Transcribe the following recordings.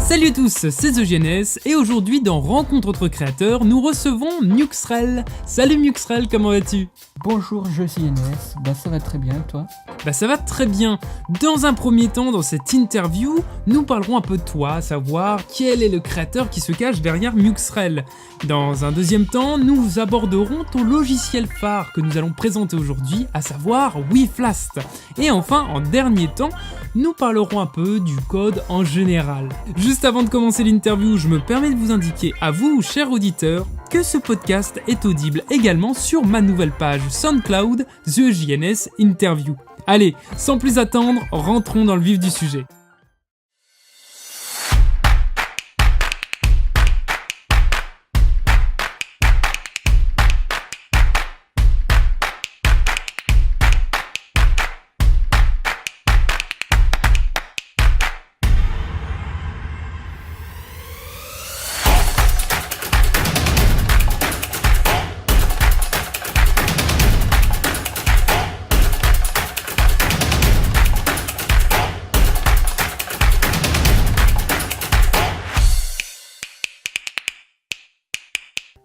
Salut à tous, c'est TheGNS et aujourd'hui dans Rencontre entre créateurs, nous recevons Muxrel. Salut Muxrel, comment vas-tu ? Bonjour, je suis NS. Ça va très bien, et toi ? Ça va très bien. Dans un premier temps, dans cette interview, nous parlerons un peu de toi, à savoir quel est le créateur qui se cache derrière Muxrel. Dans un deuxième temps, nous aborderons ton logiciel phare que nous allons présenter aujourd'hui, à savoir WeFlast. Et enfin, en dernier temps, nous parlerons un peu du code en général. Juste avant de commencer l'interview, je me permets de vous indiquer à vous, chers auditeurs, que ce podcast est audible également sur ma nouvelle page SoundCloud, TheGNS Interview. Allez, sans plus attendre, rentrons dans le vif du sujet.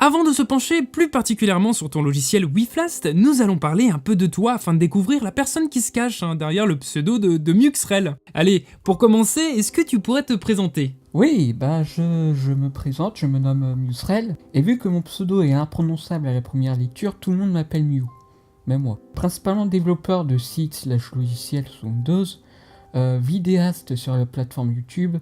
Avant de se pencher plus particulièrement sur ton logiciel WeFlast, nous allons parler un peu de toi afin de découvrir la personne qui se cache derrière le pseudo de Muxrel. Allez, pour commencer, est-ce que tu pourrais te présenter ? Oui, je me présente, je me nomme Muxrel, et vu que mon pseudo est imprononçable à la première lecture, tout le monde m'appelle Mew, même moi. Principalement développeur de sites / logiciels sous Windows, vidéaste sur la plateforme YouTube,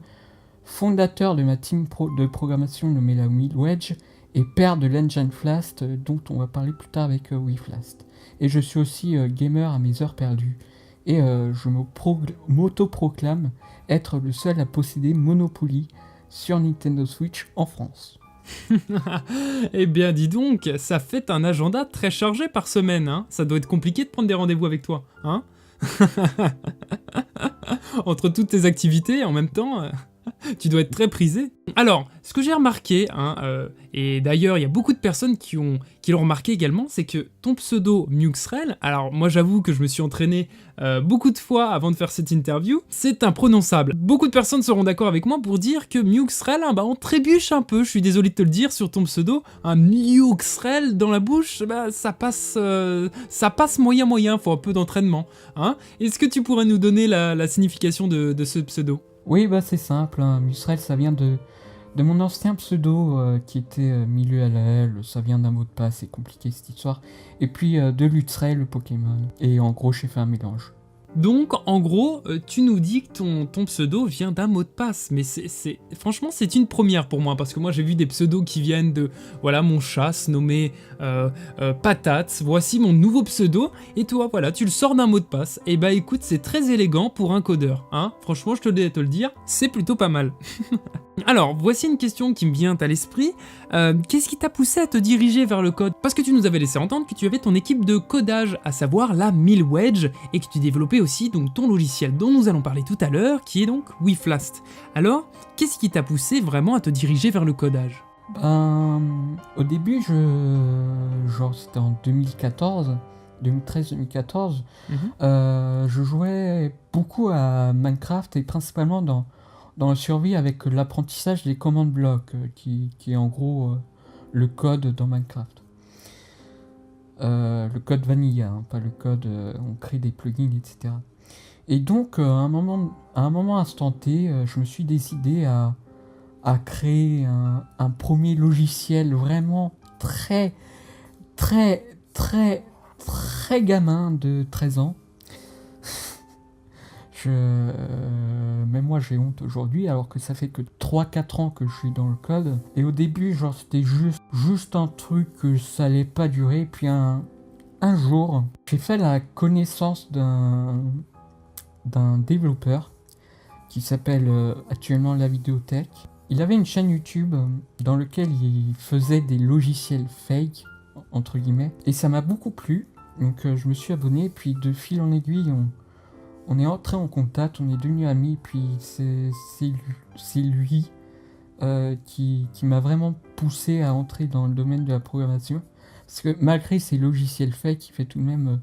fondateur de ma team de programmation nommée la Midwedge, et père de l'engine Flast dont on va parler plus tard avec WeFlast. Et je suis aussi gamer à mes heures perdues. Et je m'auto-proclame être le seul à posséder Monopoly sur Nintendo Switch en France. Eh bien dis donc, ça fait un agenda très chargé par semaine, hein. Ça doit être compliqué de prendre des rendez-vous avec toi, hein. Entre toutes tes activités, en même temps... Tu dois être très prisé. Alors, ce que j'ai remarqué, et d'ailleurs il y a beaucoup de personnes qui l'ont remarqué également, c'est que ton pseudo Muxrel, alors moi j'avoue que je me suis entraîné beaucoup de fois avant de faire cette interview, c'est imprononçable. Beaucoup de personnes seront d'accord avec moi pour dire que Muxrel, on trébuche un peu, je suis désolé de te le dire sur ton pseudo, un Muxrel dans la bouche, ça passe moyen, faut un peu d'entraînement. Est-ce que tu pourrais nous donner la signification de ce pseudo ? Oui, c'est simple, Muxrel ça vient de mon ancien pseudo qui était milieu LL, ça vient d'un mot de passe, c'est compliqué cette histoire, et puis de Lutzrel le Pokémon, et en gros j'ai fait un mélange. Donc, en gros, tu nous dis que ton pseudo vient d'un mot de passe, mais franchement, c'est une première pour moi, parce que moi, j'ai vu des pseudos qui viennent de, voilà, mon chat se nommait Patate, voici mon nouveau pseudo, et toi, voilà, tu le sors d'un mot de passe, et écoute, c'est très élégant pour un codeur, franchement, je te le dire, c'est plutôt pas mal. Alors, voici une question qui me vient à l'esprit. Qu'est-ce qui t'a poussé à te diriger vers le code ? Parce que tu nous avais laissé entendre que tu avais ton équipe de codage, à savoir la Midwedge, et que tu développais aussi donc ton logiciel dont nous allons parler tout à l'heure, qui est donc WeFlast. Alors, qu'est-ce qui t'a poussé vraiment à te diriger vers le codage ? Au début, c'était en 2013-2014, je jouais beaucoup à Minecraft et principalement dans la survie avec l'apprentissage des commandes blocs, qui est en gros le code dans Minecraft. Le code vanilla, pas le code on crée des plugins, etc. Et donc, à un moment instant T, je me suis décidé à créer un premier logiciel vraiment très, très, très, très gamin de 13 ans. Même moi j'ai honte aujourd'hui alors que ça fait que 3-4 ans que je suis dans le code. Et au début c'était juste un truc que ça allait pas durer. Puis un jour j'ai fait la connaissance d'un développeur qui s'appelle actuellement La Vidéothèque. Il avait une chaîne YouTube dans laquelle il faisait des logiciels fake entre guillemets. Et ça m'a beaucoup plu. Donc je me suis abonné. Puis de fil en aiguille on est entré en contact, on est devenus amis, puis c'est lui qui m'a vraiment poussé à entrer dans le domaine de la programmation. Parce que malgré ses logiciels fake, il fait tout de même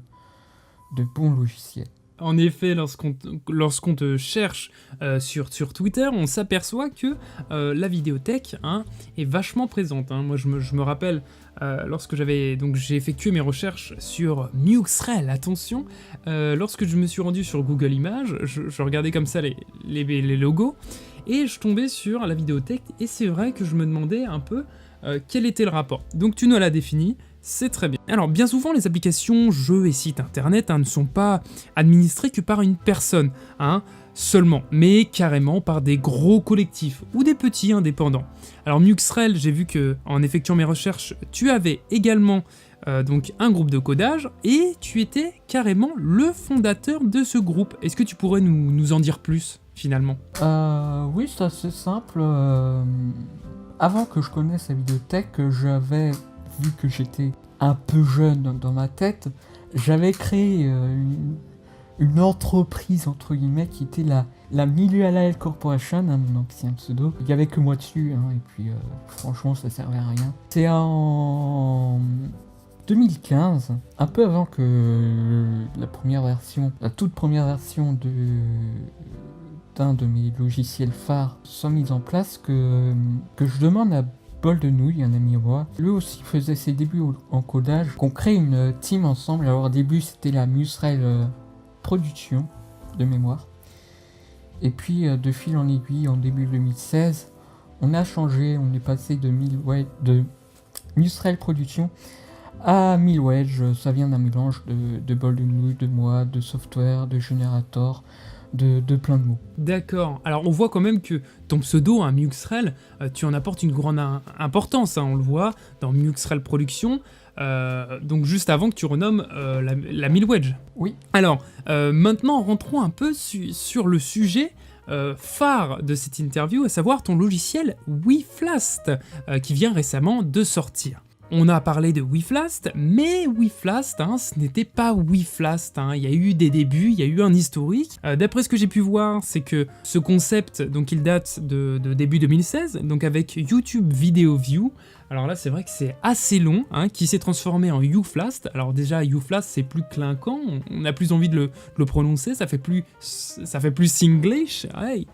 de bons logiciels. En effet, lorsqu'on te cherche sur Twitter, on s'aperçoit que la vidéothèque est vachement présente. Moi, je me rappelle, lorsque j'ai effectué mes recherches sur Muxrel, attention, lorsque je me suis rendu sur Google Images, je regardais comme ça les logos, et je tombais sur la vidéothèque, et c'est vrai que je me demandais un peu quel était le rapport. Donc tu nous l'as défini, c'est très bien. Alors bien souvent les applications, jeux et sites internet ne sont pas administrés que par une personne, seulement, mais carrément par des gros collectifs ou des petits indépendants. Alors Muxrel, j'ai vu que en effectuant mes recherches, tu avais également donc un groupe de codage et tu étais carrément le fondateur de ce groupe. Est-ce que tu pourrais nous en dire plus finalement ? Oui, c'est assez simple. Avant que je connaisse la vidéothèque, j'avais, vu que j'étais un peu jeune dans ma tête, j'avais créé une entreprise, entre guillemets, qui était la Millualal Corporation, mon ancien pseudo. Il n'y avait que moi dessus, et puis franchement, ça servait à rien. C'est en 2015, un peu avant que la toute première version d'un de mes logiciels phares soit mise en place, que je demande à Bol de Nouilles, un ami à moi. Lui aussi faisait ses débuts en codage, qu'on crée une team ensemble. Alors au début c'était la Muxrel Production de mémoire. Et puis de fil en aiguille, en début 2016, on a changé, on est passé de Muxrel Production à Millwedge. Ça vient d'un mélange de Bol de Nouilles, de moi, de software, de générateur, de plein de mots. D'accord. Alors on voit quand même que ton pseudo, Muxrel, tu en apportes une grande importance, on le voit dans Muxrel Production, donc juste avant que tu renommes la Millwedge. Oui. Alors, maintenant rentrons un peu sur le sujet phare de cette interview, à savoir ton logiciel WeFlast, qui vient récemment de sortir. On a parlé de WeFlast, mais WeFlast, ce n'était pas WeFlast. Il y a eu des débuts, il y a eu un historique. D'après ce que j'ai pu voir, c'est que ce concept, donc il date de début 2016, donc avec YouTube Video View. Alors là, c'est vrai que c'est assez long, qui s'est transformé en YouFlast. Alors déjà, YouFlast, c'est plus clinquant, on a plus envie de le prononcer, ça fait plus Singlish. Hey.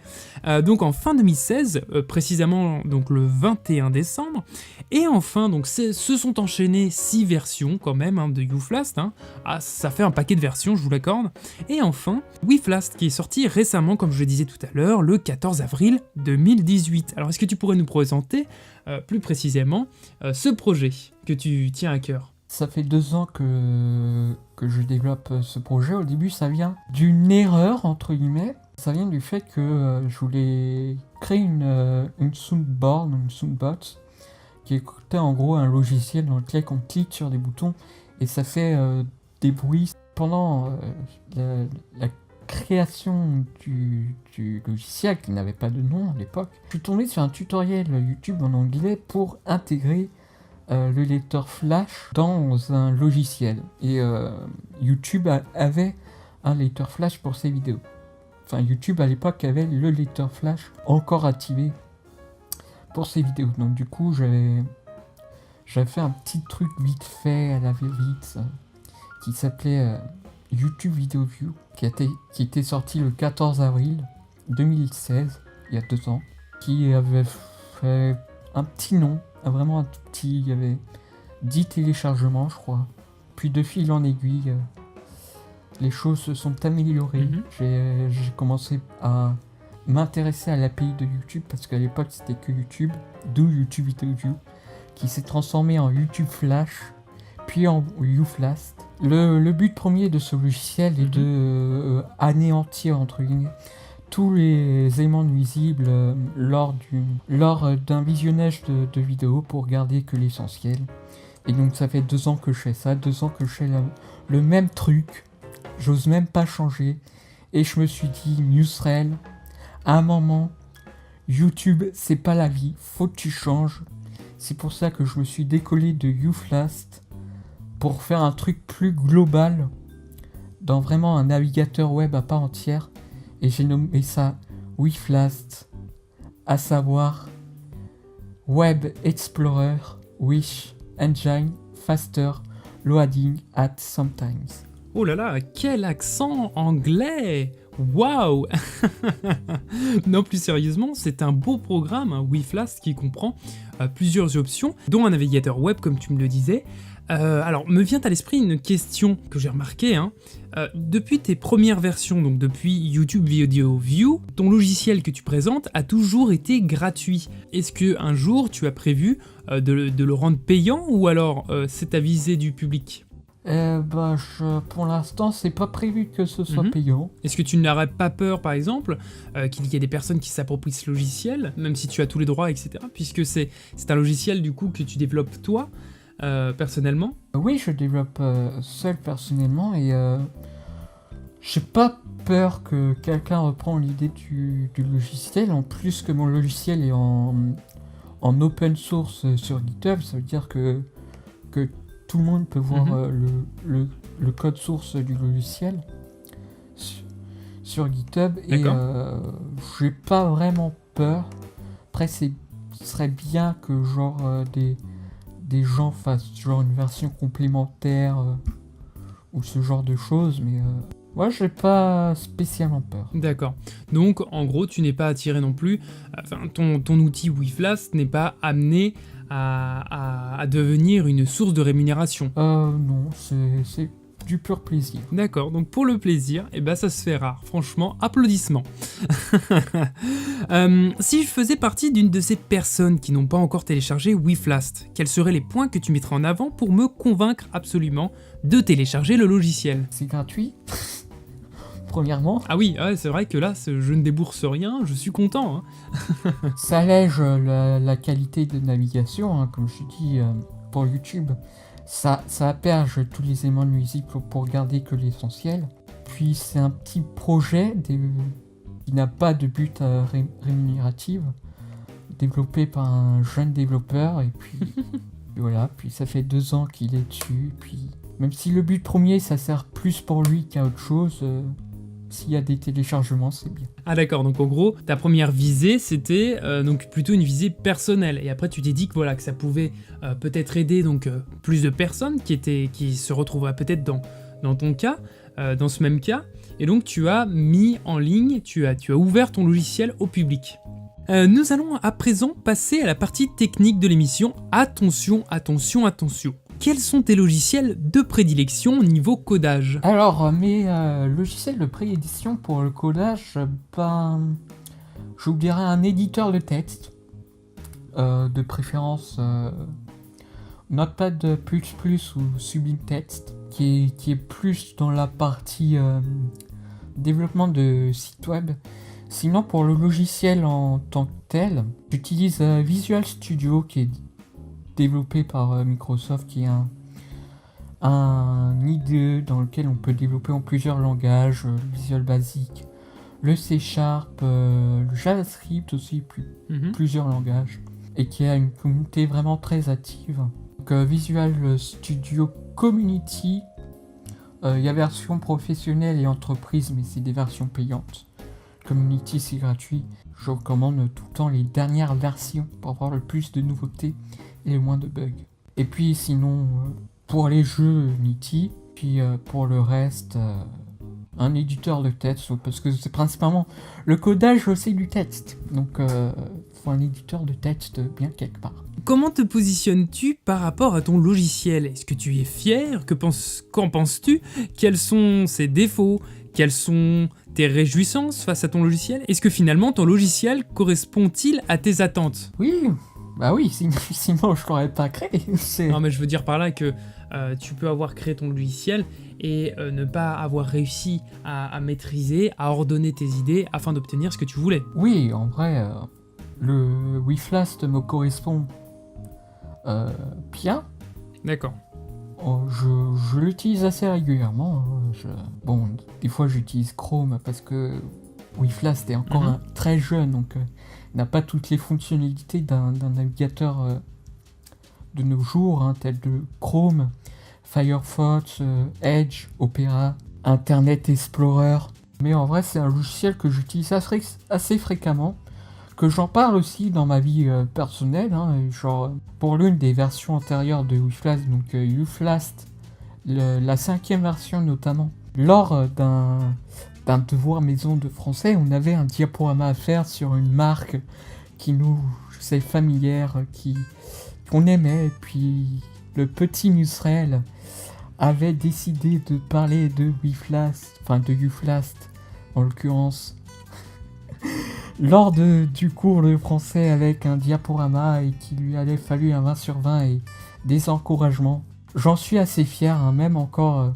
Donc en fin 2016, précisément donc le 21 décembre, et enfin, donc se sont enchaînées 6 versions quand même de YouFlast. Ça fait un paquet de versions, je vous l'accorde. Et enfin, WeFlast qui est sorti récemment, comme je le disais tout à l'heure, le 14 avril 2018. Alors est-ce que tu pourrais nous présenter plus précisément ce projet que tu tiens à cœur? Ça fait 2 ans que je développe ce projet. Au début, ça vient d'une erreur, entre guillemets. Ça vient du fait que je voulais créer une soundboard, une soundbot, qui était en gros un logiciel dans lequel on clique sur des boutons et ça fait des bruits. Pendant la création du logiciel, qui n'avait pas de nom à l'époque, je suis tombé sur un tutoriel YouTube en anglais pour intégrer le lecteur Flash dans un logiciel. Et YouTube avait un lecteur Flash pour ses vidéos. Enfin, YouTube à l'époque avait le lecteur Flash encore activé pour ses vidéos. Donc du coup, j'avais fait un petit truc vite fait à la vite qui s'appelait YouTube Video View, qui était sorti le 14 avril 2016, il y a 2 ans, qui avait fait un petit nom, vraiment un tout petit, il y avait 10 téléchargements je crois. Puis de fil en aiguille, les choses se sont améliorées. J'ai commencé à m'intéresser à l'API de YouTube, parce qu'à l'époque c'était que YouTube, d'où YouTube Video View, qui s'est transformé en YouTube Flash, puis en YouFlast. Le but premier de ce logiciel est de anéantir, entre guillemets, tous les éléments nuisibles lors d'un visionnage de vidéos, pour garder que l'essentiel. Et donc ça fait 2 ans que je fais ça, 2 ans que je fais le même truc, j'ose même pas changer. Et je me suis dit, Muxrel, à un moment, YouTube c'est pas la vie, faut que tu changes. C'est pour ça que je me suis décollé de YouFlast pour faire un truc plus global, dans vraiment un navigateur web à part entière, et j'ai nommé ça WeFlast, à savoir Web Explorer, Wish, Engine, Faster, Loading at Sometimes. Oh là là, quel accent anglais! Waouh! Non, plus sérieusement, c'est un beau programme, WeFlast, qui comprend plusieurs options, dont un navigateur web, comme tu me le disais. Alors, me vient à l'esprit une question que j'ai remarquée. Depuis tes premières versions, donc depuis YouTube Video View, ton logiciel que tu présentes a toujours été gratuit. Est-ce qu'un jour, tu as prévu de le rendre payant, ou alors c'est à visée du public? Pour l'instant, c'est pas prévu que ce soit Mhm. payant. Est-ce que tu n'aurais pas peur, par exemple, qu'il y ait des personnes qui s'approprient ce logiciel, même si tu as tous les droits, etc., puisque c'est un logiciel, du coup, que tu développes toi, personnellement? Oui, je développe seul personnellement et j'ai pas peur que quelqu'un reprend l'idée du logiciel. En plus que mon logiciel est en open source sur GitHub, ça veut dire que tout le monde peut voir le code source du logiciel sur GitHub et j'ai pas vraiment peur. Après, ce serait bien que des gens fassent genre une version complémentaire ou ce genre de choses, mais moi j'ai pas spécialement peur. D'accord. Donc, en gros, tu n'es pas attiré non plus, enfin, ton outil WeFlast n'est pas amené à devenir une source de rémunération. Non, c'est du pur plaisir. D'accord, donc pour le plaisir, eh ben ça se fait rare. Franchement, applaudissements. Si je faisais partie d'une de ces personnes qui n'ont pas encore téléchargé WeFlast, quels seraient les points que tu mettrais en avant pour me convaincre absolument de télécharger le logiciel? C'est gratuit, premièrement. Ah oui, ouais, c'est vrai que là, je ne débourse rien, je suis content. Ça allège la qualité de navigation, hein, comme je dis pour YouTube. Ça asperge tous les éléments nuisibles pour garder que l'essentiel. Puis c'est un petit projet qui n'a pas de but rémunératif, développé par un jeune développeur, et puis voilà, puis ça fait 2 ans qu'il est dessus, puis même si le but premier ça sert plus pour lui qu'à autre chose, s'il y a des téléchargements c'est bien. Ah d'accord, donc en gros, ta première visée, c'était donc plutôt une visée personnelle, et après tu t'es dit que voilà, que ça pouvait peut-être aider donc plus de personnes qui se retrouveraient peut-être dans ton cas, dans ce même cas, et donc tu as mis en ligne, tu as ouvert ton logiciel au public. Nous allons à présent passer à la partie technique de l'émission. Attention, attention, attention. Quels sont tes logiciels de prédilection niveau codage? Alors, mes logiciels de préédition pour le codage, j'oublierai un éditeur de texte, de préférence Notepad++ ou Sublime Text, qui est plus dans la partie développement de site web. Sinon, pour le logiciel en tant que tel, j'utilise Visual Studio, qui est développé par Microsoft, qui est un IDE dans lequel on peut développer en plusieurs langages, le Visual Basic, le C#, le JavaScript aussi, plusieurs langages, et qui a une communauté vraiment très active. Donc Visual Studio Community, il y a version professionnelle et entreprise, mais c'est des versions payantes. Community c'est gratuit, je recommande tout le temps les dernières versions pour avoir le plus de nouveautés et le moins de bugs. Et puis sinon, pour les jeux Unity, puis pour le reste, un éditeur de texte, parce que c'est principalement le codage, c'est du texte, donc faut un éditeur de texte bien quelque part. Comment te positionnes-tu par rapport à ton logiciel? Est-ce que tu es fier? Qu'en penses-tu? Quels sont ses défauts? Quelles sont tes réjouissances face à ton logiciel? Est-ce que finalement ton logiciel correspond-il à tes attentes? Oui, bah oui, sinon je l'aurais pas créé. Non mais je veux dire par là que tu peux avoir créé ton logiciel et ne pas avoir réussi à maîtriser, à ordonner tes idées afin d'obtenir ce que tu voulais. Oui, en vrai, le WeFlast me correspond bien. D'accord. Je l'utilise assez régulièrement. Bon, des fois j'utilise Chrome parce que WeFlast est encore très jeune, donc n'a pas toutes les fonctionnalités d'un navigateur de nos jours, tel de Chrome, Firefox, Edge, Opera, Internet Explorer. Mais en vrai, c'est un logiciel que j'utilise assez fréquemment, que j'en parle aussi dans ma vie personnelle, genre pour l'une des versions antérieures de WeFlast, donc WeFlast la 5e version notamment. Lors d'un devoir maison de français, on avait un diaporama à faire sur une marque qui nous est familière, qu'on aimait, et puis le petit Musrel avait décidé de parler de Wiflast, enfin de Uflast en l'occurrence, lors du cours de français avec un diaporama et qu'il lui allait fallu un 20 sur 20 et des encouragements. J'en suis assez fier, hein, même encore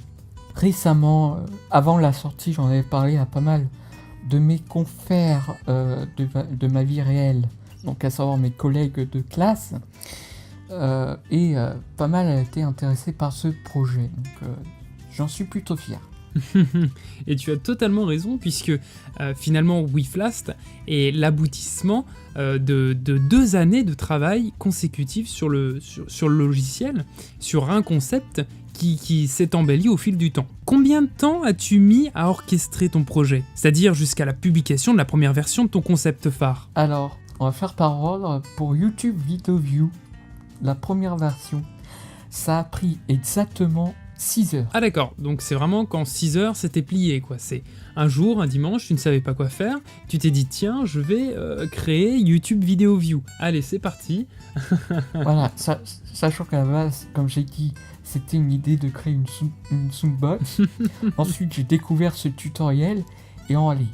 récemment, avant la sortie, j'en avais parlé à pas mal de mes confrères de ma vie réelle, donc à savoir mes collègues de classe, et pas mal a été intéressé par ce projet, donc j'en suis plutôt fier. Et tu as totalement raison, puisque finalement Wiflast est l'aboutissement de 2 années de travail consécutif sur le logiciel, sur un concept qui s'est embelli au fil du temps. Combien de temps as-tu mis à orchestrer ton projet? C'est-à-dire jusqu'à la publication de la première version de ton concept phare? Alors, on va faire par ordre. Pour YouTube Video View, la première version, ça a pris exactement 6 heures. Ah d'accord, donc c'est vraiment qu'en 6 heures c'était plié quoi. C'est un jour, un dimanche, tu ne savais pas quoi faire, tu t'es dit tiens je vais créer YouTube Video View. Allez c'est parti. Voilà, sachant qu'à la base, comme j'ai dit, c'était une idée de créer une soundbox. Ensuite j'ai découvert ce tutoriel et en 1h,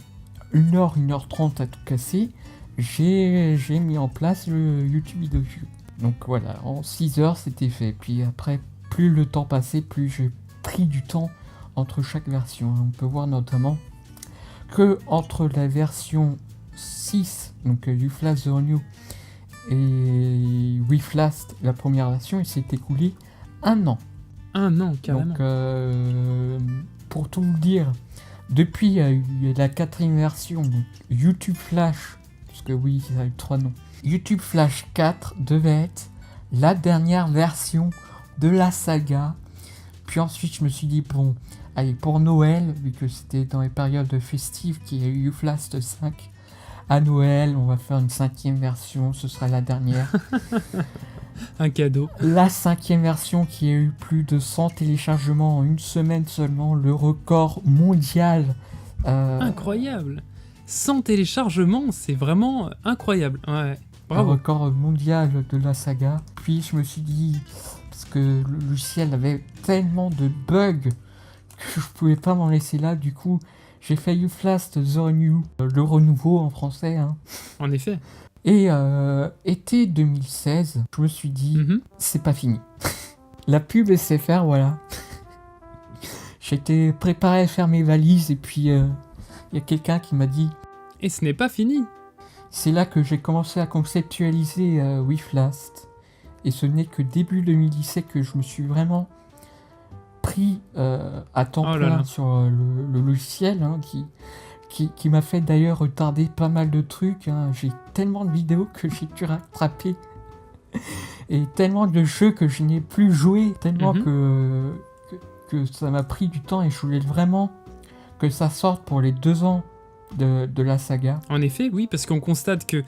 1h30 à tout casser, j'ai mis en place le YouTube Video View. Donc voilà, en 6 heures c'était fait. Puis après, plus le temps passait, plus j'ai pris du temps entre chaque version. On peut voir notamment que entre la version 6, donc Uflast The New, et Wiflast, la première version, il s'est écoulé 1 an. 1 an, carrément. Donc, pour tout vous dire, depuis la 4e version, donc YouTube Flash, parce que oui, ça a eu 3 noms, YouTube Flash 4 devait être la dernière version de la saga. Puis ensuite je me suis dit bon, allez, pour Noël, vu que c'était dans les périodes festives qu'il y a eu Uflast 5, à Noël on va faire une 5e version, ce sera la dernière. Un cadeau. La 5e version qui a eu plus de 100 téléchargements en une semaine seulement, le record mondial. Incroyable. 100 téléchargements, c'est vraiment incroyable. Ouais, bravo. Le record mondial de la saga. Puis je me suis dit, parce que le logiciel avait tellement de bugs que je pouvais pas m'en laisser là, du coup j'ai fait Uflast The New, le renouveau en français, hein. En effet. Et été 2016, je me suis dit, c'est pas fini. La pub laissait faire, voilà. J'étais préparé à faire mes valises et puis il y a quelqu'un qui m'a dit... Et ce n'est pas fini. C'est là que j'ai commencé à conceptualiser Wiflast. Et ce n'est que début 2017 que je me suis vraiment pris à temps plein sur le logiciel, hein, qui m'a fait d'ailleurs retarder pas mal de trucs, hein. J'ai tellement de vidéos que j'ai dû rattraper. Et tellement de jeux que je n'ai plus joué, tellement que ça m'a pris du temps et je voulais vraiment que ça sorte pour les 2 ans de la saga. En effet, oui, parce qu'on constate que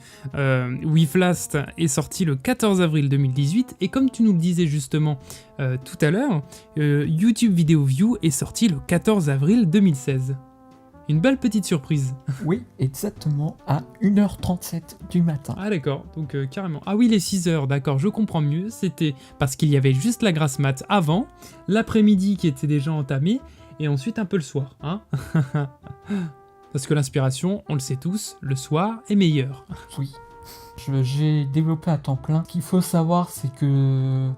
Wiflast est sorti le 14 avril 2018, et comme tu nous le disais justement tout à l'heure, YouTube Video View est sorti le 14 avril 2016. Une belle petite surprise. Oui, exactement, à 1h37 du matin. Ah d'accord, donc carrément. Ah oui, les 6 heures, d'accord, je comprends mieux. C'était parce qu'il y avait juste la grasse mat avant, l'après-midi qui était déjà entamé, et ensuite un peu le soir, hein. Parce que l'inspiration, on le sait tous, le soir est meilleur. Oui. J'ai développé à temps plein. Ce qu'il faut savoir, c'est que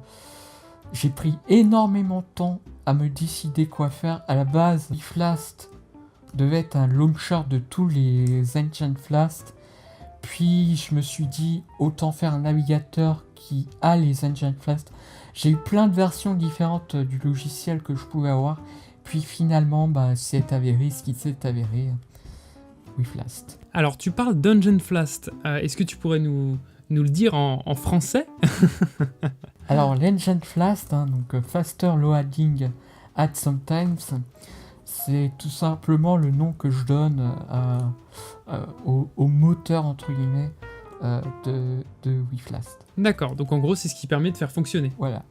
j'ai pris énormément de temps à me décider quoi faire. À la base, Wiflast devait être un launcher de tous les Ancient Flast. Puis je me suis dit, autant faire un navigateur qui a les Ancient Flast. J'ai eu plein de versions différentes du logiciel que je pouvais avoir. Puis finalement, c'est avéré ce qui s'est avéré. Wiflast. Alors tu parles Dungeon Flast, est-ce que tu pourrais nous le dire en français? Alors l'Ancient Flast, hein, donc Faster Loading at Sometimes, c'est tout simplement le nom que je donne au moteur entre guillemets de Wiflast. D'accord, donc en gros c'est ce qui permet de faire fonctionner. Voilà.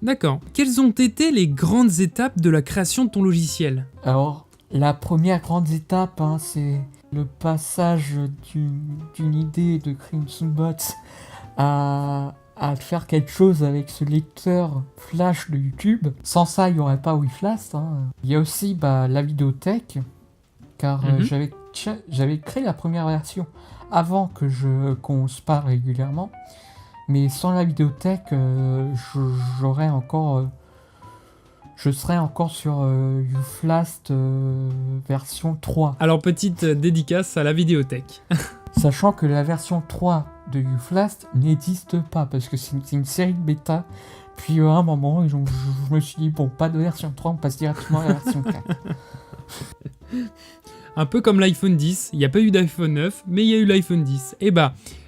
D'accord. Quelles ont été les grandes étapes de la création de ton logiciel? Alors, la première grande étape, hein, c'est le passage d'une idée de créer une Soundbox à faire quelque chose avec ce lecteur flash de YouTube. Sans ça, il n'y aurait pas WeFlast. Hein. Il y a aussi la vidéothèque, car j'avais créé la première version avant qu'on se parle régulièrement. Mais sans la vidéothèque, je serais encore sur UFlast version 3. Alors, petite dédicace à la vidéothèque. Sachant que la version 3 de UFlast n'existe pas, parce que c'est une série de bêta. Puis à un moment, je me suis dit, bon, pas de version 3, on passe directement à la version 4. Un peu comme l'iPhone 10, il n'y a pas eu d'iPhone 9, mais il y a eu l'iPhone 10. Et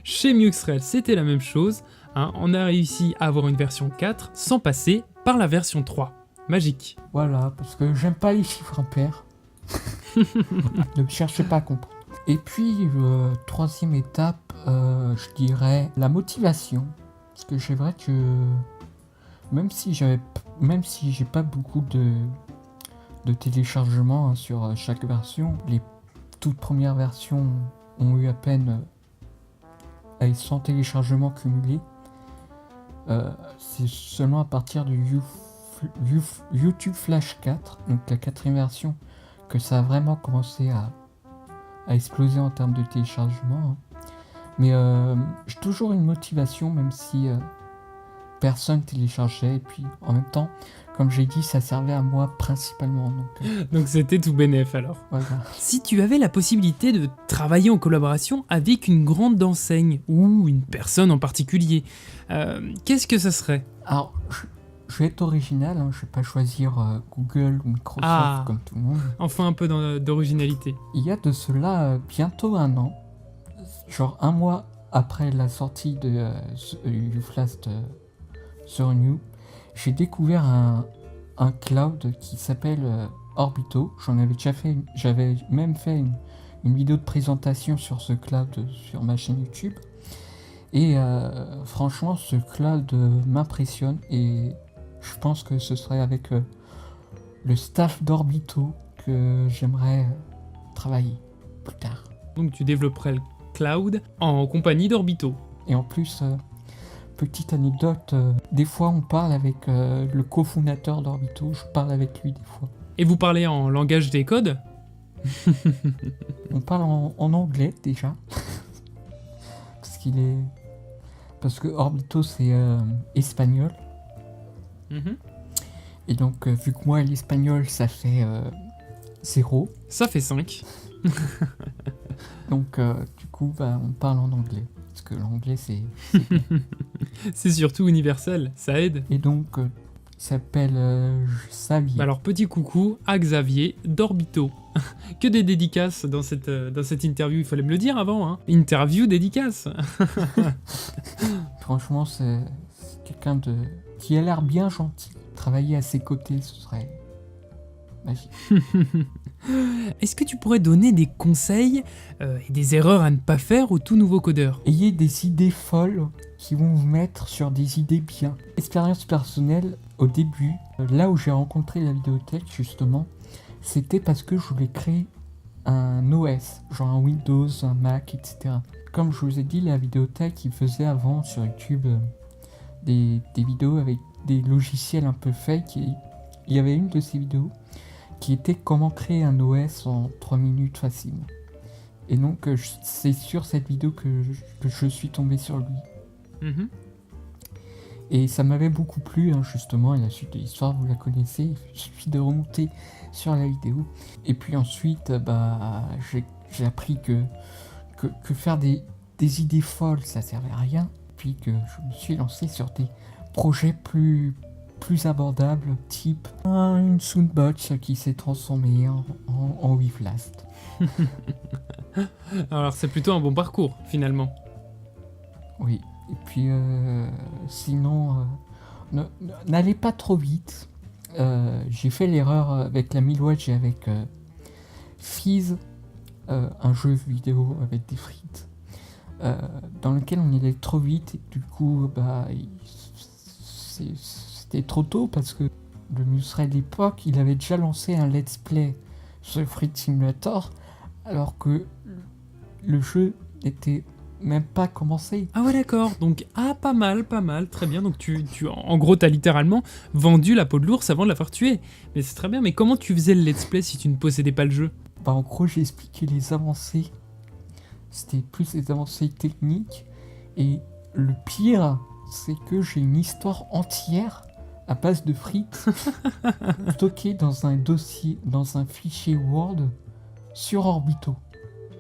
chez Muxrel, c'était la même chose. Hein, on a réussi à avoir une version 4 sans passer par la version 3. Magique. Voilà, parce que j'aime pas les chiffres impairs. Ne me cherchez pas à comprendre. Et puis, troisième étape, je dirais la motivation. Parce que c'est vrai que même si j'ai pas beaucoup de téléchargements sur chaque version, les toutes premières versions ont eu à peine 100 téléchargements cumulés. C'est seulement à partir du YouTube Flash 4, donc la quatrième version, que ça a vraiment commencé à exploser en termes de téléchargement. Hein. Mais j'ai toujours une motivation, même si personne téléchargeait. Et puis en même temps, comme j'ai dit, ça servait à moi principalement. Donc c'était tout bénef alors. Voilà. Si tu avais la possibilité de travailler en collaboration avec une grande enseigne ou une personne en particulier, qu'est-ce que ça serait? Alors, je vais être original, hein, je vais pas choisir Google ou Microsoft comme tout le monde. Enfin un peu d'originalité. Il y a de cela bientôt un an, genre un mois après la sortie de UFlast sur New, j'ai découvert un cloud qui s'appelle Orbito. J'avais même fait une vidéo de présentation sur ce cloud sur ma chaîne YouTube. Et franchement, ce cloud m'impressionne et je pense que ce serait avec le staff d'Orbito que j'aimerais travailler plus tard. Donc tu développerais le cloud en compagnie d'Orbito. Et en plus, petite anecdote, des fois on parle avec le cofondateur d'Orbito, je parle avec lui des fois. Et vous parlez en langage des codes? On parle en anglais déjà. Parce que Orbito c'est espagnol. Mm-hmm. Et donc vu que moi l'espagnol ça fait 0. Ça fait 5. Donc du coup on parle en anglais. Parce que l'anglais c'est c'est surtout universel, ça aide. Et donc s'appelle Xavier. Alors petit coucou à Xavier d'Orbito. Que des dédicaces dans cette interview, il fallait me le dire avant. Hein. Interview dédicace. Franchement c'est quelqu'un qui a l'air bien gentil. Travailler à ses côtés ce serait magique. Est-ce que tu pourrais donner des conseils et des erreurs à ne pas faire aux tout nouveaux codeurs? Ayez des idées folles qui vont vous mettre sur des idées bien. Expérience personnelle, au début, là où j'ai rencontré la vidéothèque justement, c'était parce que je voulais créer un OS, genre un Windows, un Mac, etc. Comme je vous ai dit, la vidéothèque, il faisait avant sur YouTube des vidéos avec des logiciels un peu fake. Et il y avait une de ces vidéos qui était comment créer un OS en 3 minutes facilement. Et donc c'est sur cette vidéo que je suis tombé sur lui. Mm-hmm. Et ça m'avait beaucoup plu, hein, justement, et la suite de l'histoire, vous la connaissez, il suffit de remonter sur la vidéo. Et puis ensuite, j'ai appris que faire des idées folles, ça servait à rien. Puis que je me suis lancé sur des projets plus abordables, type une Soundbox qui s'est transformée en WeFlast. Alors c'est plutôt un bon parcours, finalement. Oui. Et puis, sinon, n'allez pas trop vite. J'ai fait l'erreur avec la Milwaukee et avec Fizz, un jeu vidéo avec des frites, dans lequel on allait trop vite et du coup, c'était trop tôt parce que le Musrel d'époque, il avait déjà lancé un let's play sur Flight Simulator alors que le jeu n'était même pas commencé. Ah ouais, d'accord. Donc, pas mal, très bien. Donc, en gros, t'as littéralement vendu la peau de l'ours avant de la faire tuer. Mais c'est très bien. Mais comment tu faisais le let's play si tu ne possédais pas le jeu? Bah, en gros, j'ai expliqué les avancées. C'était plus les avancées techniques. Et le pire, c'est que j'ai une histoire entière à base de frites stockée dans un dossier, dans un fichier Word sur Orbito.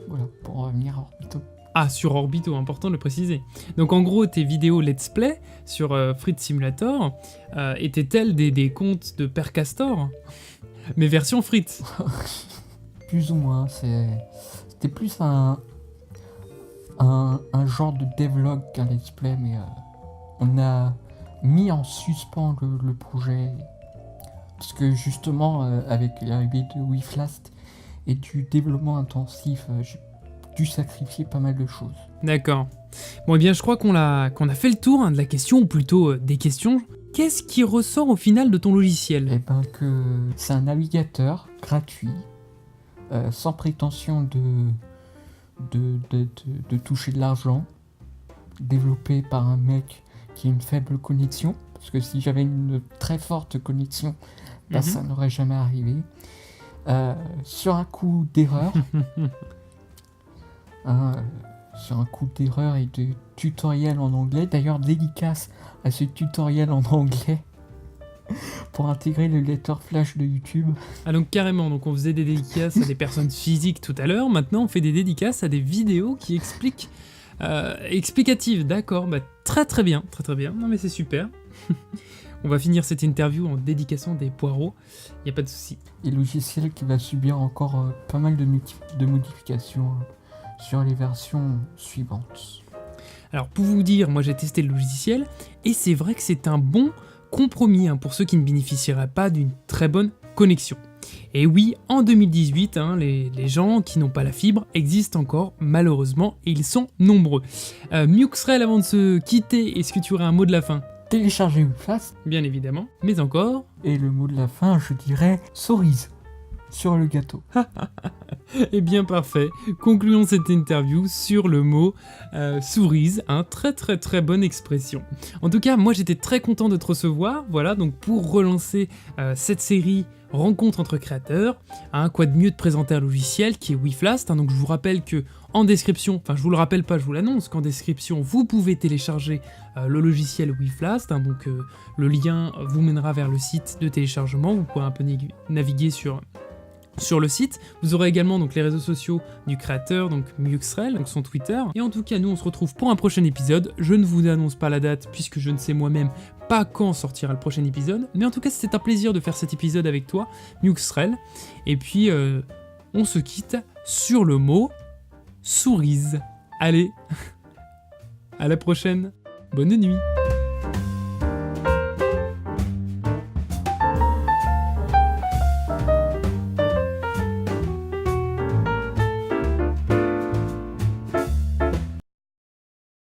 Voilà, pour revenir à Orbito. Ah, sur Orbito, important de le préciser. Donc en gros, tes vidéos let's play sur Flight Simulator étaient-elles des contes de Père Castor, mais version frites? Plus ou moins, c'était plus un genre de devlog qu'un let's play, mais on a mis en suspens le projet, parce que justement, avec l'arrivée de WeFlast et du développement intensif, j'ai dû sacrifier pas mal de choses. D'accord. Bon, eh bien, je crois qu'on a fait le tour de la question, ou plutôt des questions. Qu'est-ce qui ressort au final de ton logiciel? Eh ben que c'est un navigateur gratuit, sans prétention de toucher de l'argent, développé par un mec qui a une faible connexion, parce que si j'avais une très forte connexion, ça n'aurait jamais arrivé. Sur un coup d'erreur, sur un coup d'erreur et de tutoriel en anglais, d'ailleurs dédicace à ce tutoriel en anglais pour intégrer le lecteur flash de YouTube. Ah donc carrément, donc on faisait des dédicaces à des personnes physiques tout à l'heure, maintenant on fait des dédicaces à des vidéos qui expliquent, explicatives, d'accord, bah très bien, non mais c'est super. On va finir cette interview en dédicaçant des poireaux, y a pas de souci. Et le logiciel qui va subir encore pas mal de modifications sur les versions suivantes. Alors pour vous dire, moi j'ai testé le logiciel, et c'est vrai que c'est un bon compromis pour ceux qui ne bénéficieraient pas d'une très bonne connexion. Et oui, en 2018, les gens qui n'ont pas la fibre existent encore, malheureusement, et ils sont nombreux. Muxrel, avant de se quitter, est-ce que tu aurais un mot de la fin? Télécharger WeFlast, bien évidemment, mais encore... Et le mot de la fin, je dirais cerise sur le gâteau. Eh bien parfait, concluons cette interview sur le mot cerise, très bonne expression. En tout cas, moi j'étais très content de te recevoir, voilà, donc pour relancer cette série Rencontre entre créateurs, quoi de mieux de présenter un logiciel qui est WeFlast, donc je vous rappelle que en description, enfin je vous le rappelle pas, je vous l'annonce, qu'en description vous pouvez télécharger le logiciel WeFlast, donc le lien vous mènera vers le site de téléchargement, vous pourrez un peu naviguer sur le site. Vous aurez également donc les réseaux sociaux du créateur, donc Muxrel, donc son Twitter. Et en tout cas, nous on se retrouve pour un prochain épisode. Je ne vous annonce pas la date puisque je ne sais moi-même pas quand sortira le prochain épisode. Mais en tout cas, c'est un plaisir de faire cet épisode avec toi, Muxrel. Et puis, on se quitte sur le mot cerise. Allez, à la prochaine. Bonne nuit.